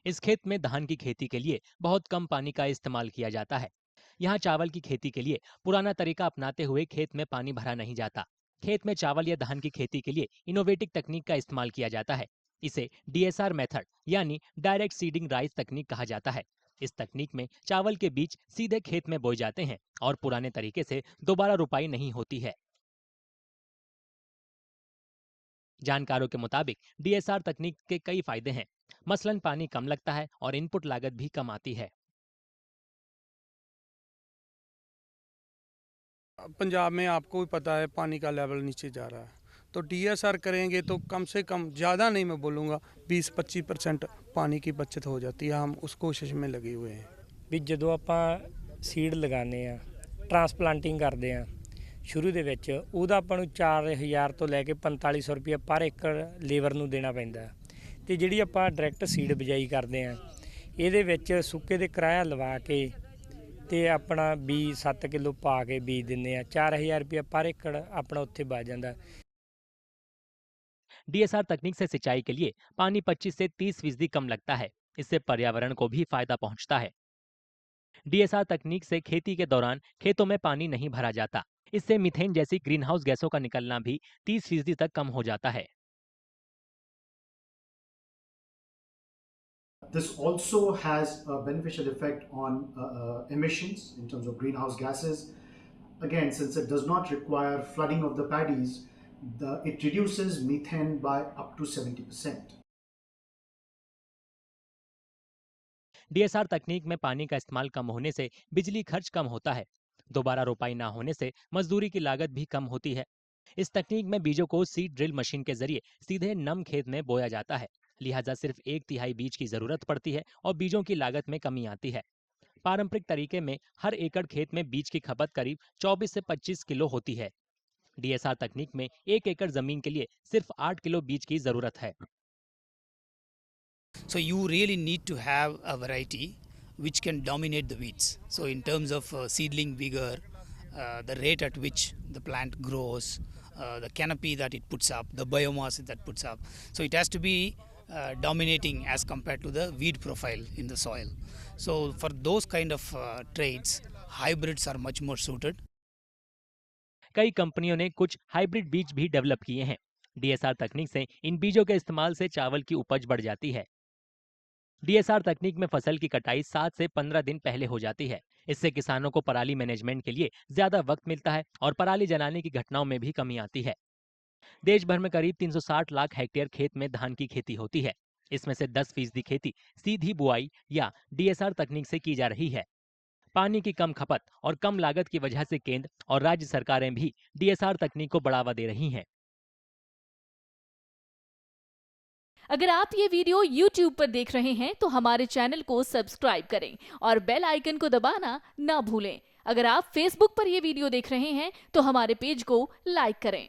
इस खेत में धान की खेती के लिए बहुत कम पानी का इस्तेमाल किया जाता है। यहाँ चावल की खेती के लिए पुराना तरीका अपनाते हुए खेत में पानी भरा नहीं जाता। खेत में चावल या धान की खेती के लिए इनोवेटिव तकनीक का इस्तेमाल किया जाता है। इसे डीएसआर मेथड यानी डायरेक्ट सीडिंग राइस तकनीक कहा जाता है। इस तकनीक में चावल के बीज सीधे खेत में बोए जाते हैं और पुराने तरीके से दोबारा रुपाई नहीं होती है। जानकारों के मुताबिक डीएसआर तकनीक के कई फायदे हैं। मसलन पानी कम लगता है और इनपुट लागत भी कम आती है। पंजाब में आपको भी पता है पानी का लेवल नीचे जा रहा है, तो डीएसआर करेंगे तो कम से कम, ज़्यादा नहीं मैं बोलूँगा, 20-25% पानी की बचत हो जाती है। हम उस कोशिश में लगे हुए हैं। ਵੀ ਜਦੋਂ ਆਪਾਂ ਸੀਡ ਲਗਾਉਂਦੇ ਆ, ਟਰਾਂਸਪਲਾਂਟਿੰਗ ਕਰਦੇ ਆ, ਸ਼ੁਰੂ ਦੇ ਵਿੱਚ ਉਹਦਾ ਆਪਾਂ ਨੂੰ 4000 ਤੋਂ ਲੈ ਕੇ 4500 ਰੁਪਏ ਪਰ ਏਕੜ ਲੇਬਰ ਨੂੰ ਦੇਣਾ ਪੈਂਦਾ ਤੇ ਜਿਹੜੀ ਆਪਾਂ ਡਾਇਰੈਕਟ ਸੀਡ ਬਿਜਾਈ ਕਰਦੇ ਆ, ਇਹਦੇ ਵਿੱਚ ਸੁੱਕੇ ਦੇ ਕਿਰਾਇਆ ਲਵਾ ਕੇ ਤੇ ਆਪਣਾ ਬੀਜ 7 ਕਿਲੋ ਪਾ ਕੇ ਬੀਜ ਦਿੰਦੇ ਆ, 4000 ਰੁਪਏ ਪਰ ਏਕੜ ਆਪਣਾ ਉੱਥੇ ਬਚ ਜਾਂਦਾ। डीएसआर तकनीक से सिंचाई के लिए पानी 25 से 30% कम लगता है। इससे पर्यावरण को भी फायदा पहुंचता है। डीएसआर तकनीक से खेती के दौरान खेतों में पानी नहीं भरा जाता। इससे मीथेन जैसी ग्रीनहाउस गैसों का निकलना भी 30% तक कम हो जाता है। This also has a beneficial effect on emissions in terms of greenhouse gases. Again, since it does not require flooding of the paddies, it reduces methane by up to 70%. DSR तकनीक में पानी का इस्तेमाल कम होने से बिजली खर्च कम होता है। दोबारा रोपाई ना होने से मजदूरी की लागत भी कम होती है। इस तकनीक में बीजों को सीड ड्रिल मशीन के जरिए सीधे नम खेत में बोया जाता है। लिहाजा सिर्फ 1/3 बीज की जरूरत पड़ती है और बीजों की लागत में कमी आती है। पारंपरिक तरीके में हर एकड़ खेत में बीज की खपत करीब 24 से 25 किलो होती है। डीएसआर तकनीक में 1 एकड़ जमीन के लिए सिर्फ 8 किलो बीज की जरूरत है। So you really need to have a variety which can dominate the weeds. So in terms of seedling vigor, the rate at which the plant grows, the canopy that it puts up, the biomass that puts up. So it has to be dominating as compared to the weed profile in the soil. So for those kind of traits, hybrids are much more suited. कई कंपनियों ने कुछ hybrid बीज भी develop किए हैं। DSR तकनीक से इन बीजों के इस्तेमाल से चावल की उपज बढ़ जाती है। डीएसआर तकनीक में फसल की कटाई 7 से 15 दिन पहले हो जाती है। इससे किसानों को पराली मैनेजमेंट के लिए ज्यादा वक्त मिलता है और पराली जलाने की घटनाओं में भी कमी आती है। देश भर में करीब 360 लाख हेक्टेयर खेत में धान की खेती होती है। इसमें से 10% खेती सीधी बुआई या डीएसआर तकनीक से की जा रही है। पानी की कम खपत और कम लागत की वजह से केंद्र और राज्य सरकारें भी डीएसआर तकनीक को बढ़ावा दे रही हैं। अगर आप ये वीडियो YouTube पर देख रहे हैं तो हमारे चैनल को सब्सक्राइब करें और बेल आइकन को दबाना ना भूलें। अगर आप Facebook पर ये वीडियो देख रहे हैं तो हमारे पेज को लाइक करें।